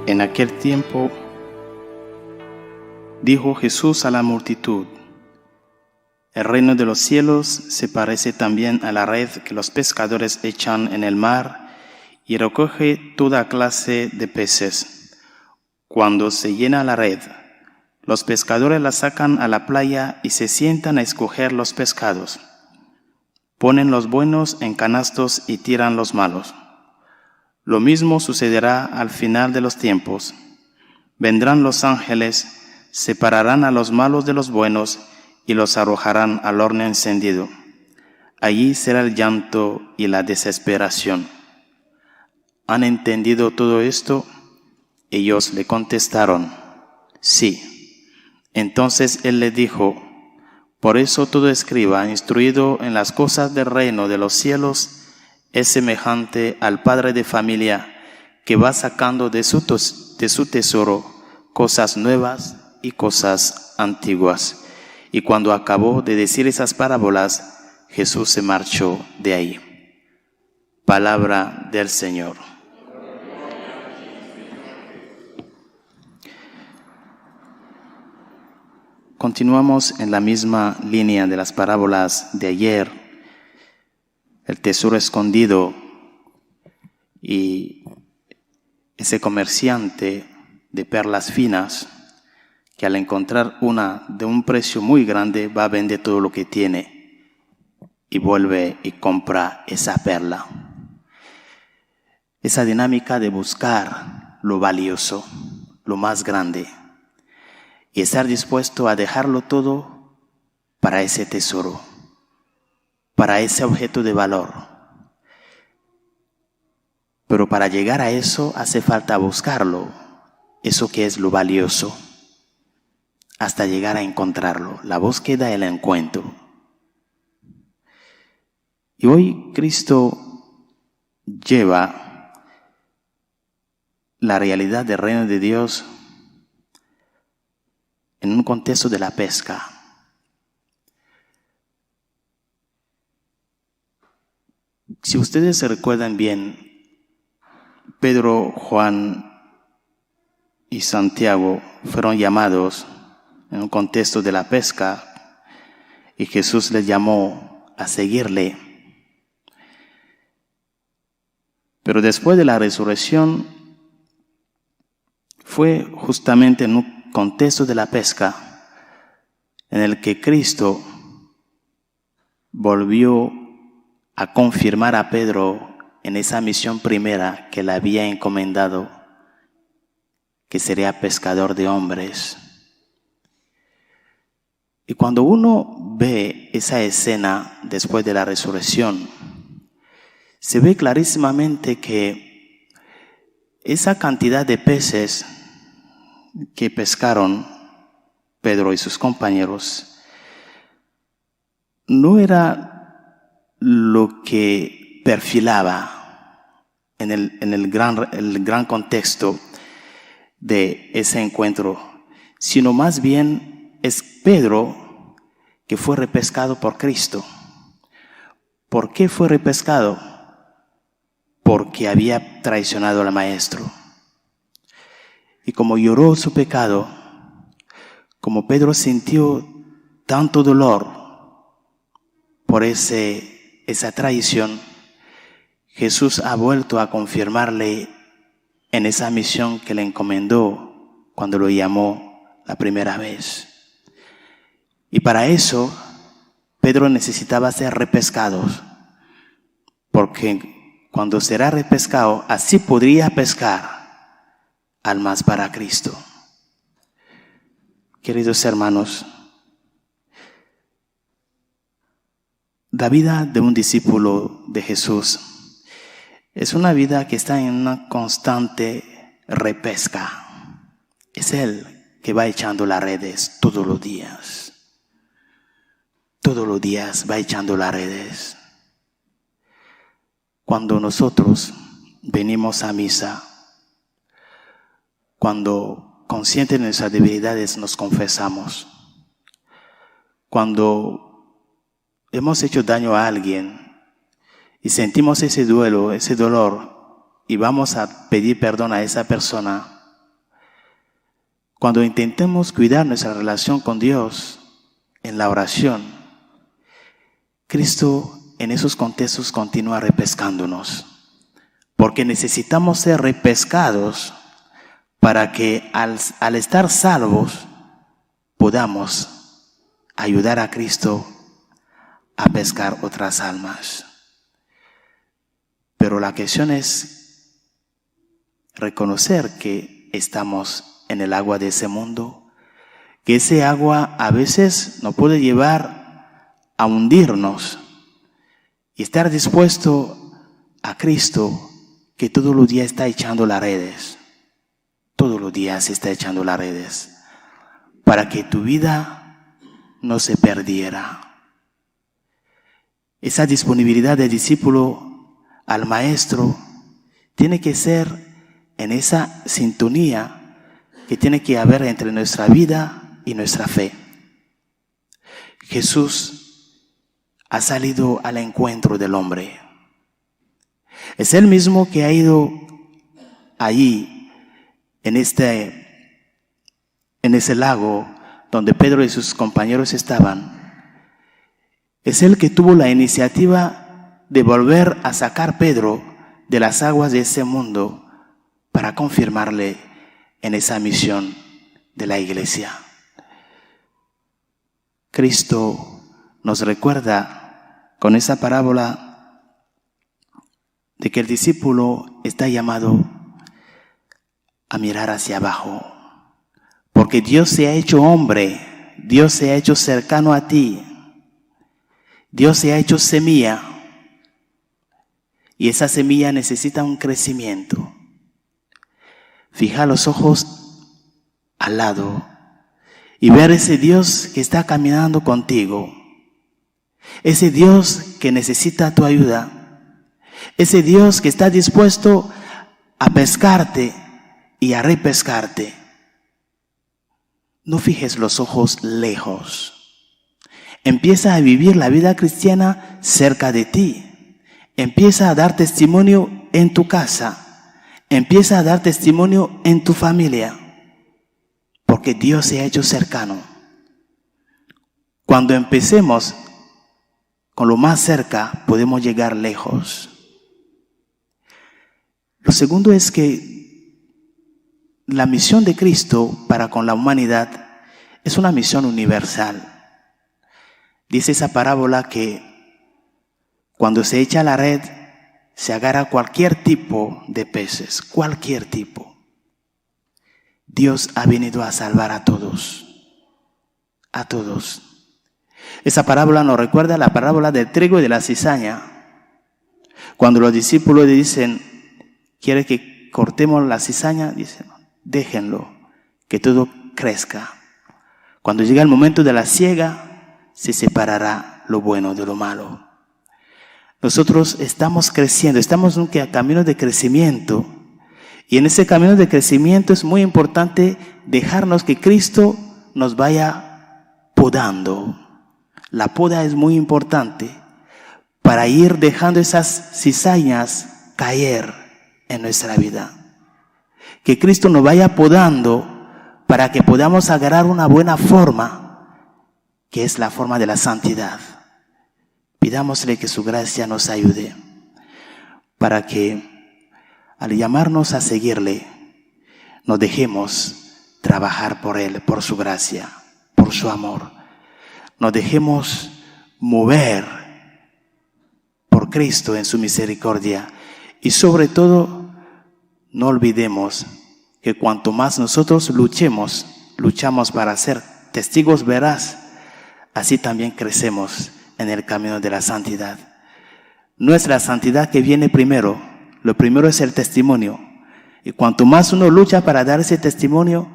En aquel tiempo dijo Jesús a la multitud: el reino de los cielos se parece también a la red que los pescadores echan en el mar y recoge toda clase de peces. Cuando se llena la red, los pescadores la sacan a la playa y se sientan a escoger los pescados. Ponen los buenos en canastos y tiran los malos. Lo mismo sucederá al final de los tiempos. Vendrán los ángeles, separarán a los malos de los buenos y los arrojarán al horno encendido. Allí será el llanto y la desesperación. ¿Han entendido todo esto? Ellos le contestaron: sí. Entonces él les dijo: por eso todo escriba instruido en las cosas del reino de los cielos es semejante al padre de familia que va sacando de su tesoro cosas nuevas y cosas antiguas. Y cuando acabó de decir esas parábolas, Jesús se marchó de ahí. Palabra del Señor. Continuamos en la misma línea de las parábolas de ayer. El tesoro escondido y ese comerciante de perlas finas que al encontrar una de un precio muy grande va a vender todo lo que tiene y vuelve y compra esa perla. Esa dinámica de buscar lo valioso, lo más grande, y estar dispuesto a dejarlo todo para ese tesoro, para ese objeto de valor. Pero para llegar a eso hace falta buscarlo, eso que es lo valioso, hasta llegar a encontrarlo, la búsqueda y el encuentro. Y hoy Cristo lleva la realidad del reino de Dios en un contexto de la pesca. Si ustedes se recuerdan bien, Pedro, Juan y Santiago fueron llamados en un contexto de la pesca y Jesús les llamó a seguirle. Pero después de la resurrección fue justamente en un contexto de la pesca en el que Cristo volvió a confirmar a Pedro en esa misión primera que le había encomendado, que sería pescador de hombres. Y cuando uno ve esa escena después de la resurrección, se ve clarísimamente que esa cantidad de peces que pescaron Pedro y sus compañeros no era lo que perfilaba en el gran contexto de ese encuentro, sino más bien es Pedro que fue repescado por Cristo. ¿Por qué fue repescado? Porque había traicionado al Maestro. Y como lloró su pecado, como Pedro sintió tanto dolor por esa traición, Jesús ha vuelto a confirmarle en esa misión que le encomendó cuando lo llamó la primera vez. Y para eso, Pedro necesitaba ser repescado, porque cuando será repescado, así podría pescar almas para Cristo. Queridos hermanos, la vida de un discípulo de Jesús es una vida que está en una constante repesca. Es Él que va echando las redes todos los días. Todos los días va echando las redes. Cuando nosotros venimos a misa, cuando conscientes de nuestras debilidades nos confesamos, cuando hemos hecho daño a alguien y sentimos ese duelo, ese dolor, y vamos a pedir perdón a esa persona, cuando intentemos cuidar nuestra relación con Dios en la oración, Cristo en esos contextos continúa repescándonos, porque necesitamos ser repescados para que al estar salvos podamos ayudar a Cristo a pescar otras almas. Pero la cuestión es reconocer que estamos en el agua de ese mundo, que ese agua a veces nos puede llevar a hundirnos, y estar dispuesto a Cristo, que todos los días está echando las redes. Todos los días está echando las redes, para que tu vida no se perdiera. Esa disponibilidad del discípulo al maestro tiene que ser en esa sintonía que tiene que haber entre nuestra vida y nuestra fe. Jesús ha salido al encuentro del hombre. Es Él mismo que ha ido allí, en ese lago donde Pedro y sus compañeros estaban. Es Él que tuvo la iniciativa de volver a sacar a Pedro de las aguas de ese mundo para confirmarle en esa misión de la iglesia. Cristo nos recuerda con esa parábola de que el discípulo está llamado a mirar hacia abajo, porque Dios se ha hecho hombre, Dios se ha hecho cercano a ti, Dios se ha hecho semilla, y esa semilla necesita un crecimiento. Fija los ojos al lado y ver ese Dios que está caminando contigo, ese Dios que necesita tu ayuda, ese Dios que está dispuesto a pescarte y a repescarte. No fijes los ojos lejos. Empieza a vivir la vida cristiana cerca de ti. Empieza a dar testimonio en tu casa. Empieza a dar testimonio en tu familia. Porque Dios se ha hecho cercano. Cuando empecemos con lo más cerca, podemos llegar lejos. Lo segundo es que la misión de Cristo para con la humanidad es una misión universal. Dice esa parábola que cuando se echa la red, se agarra cualquier tipo de peces, cualquier tipo. Dios ha venido a salvar a todos, a todos. Esa parábola nos recuerda la parábola del trigo y de la cizaña. Cuando los discípulos le dicen, ¿quiere que cortemos la cizaña? Dicen, déjenlo, que todo crezca. Cuando llega el momento de la siega, se separará lo bueno de lo malo. Nosotros estamos creciendo, estamos en un camino de crecimiento. Y en ese camino de crecimiento es muy importante dejarnos que Cristo nos vaya podando. La poda es muy importante para ir dejando esas cizañas caer en nuestra vida. Que Cristo nos vaya podando para que podamos agarrar una buena forma, que es la forma de la santidad. Pidámosle que su gracia nos ayude para que al llamarnos a seguirle, nos dejemos trabajar por Él, por su gracia, por su amor. Nos dejemos mover por Cristo en su misericordia. Y sobre todo, no olvidemos que cuanto más nosotros luchamos para ser testigos veraz, así también crecemos en el camino de la santidad. Nuestra santidad que viene primero, lo primero es el testimonio. Y cuanto más uno lucha para dar ese testimonio,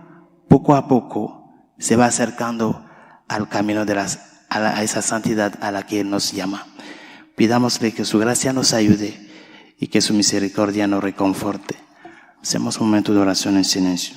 poco a poco se va acercando al camino de a esa santidad a la que Él nos llama. Pidámosle que su gracia nos ayude y que su misericordia nos reconforte. Hacemos un momento de oración en silencio.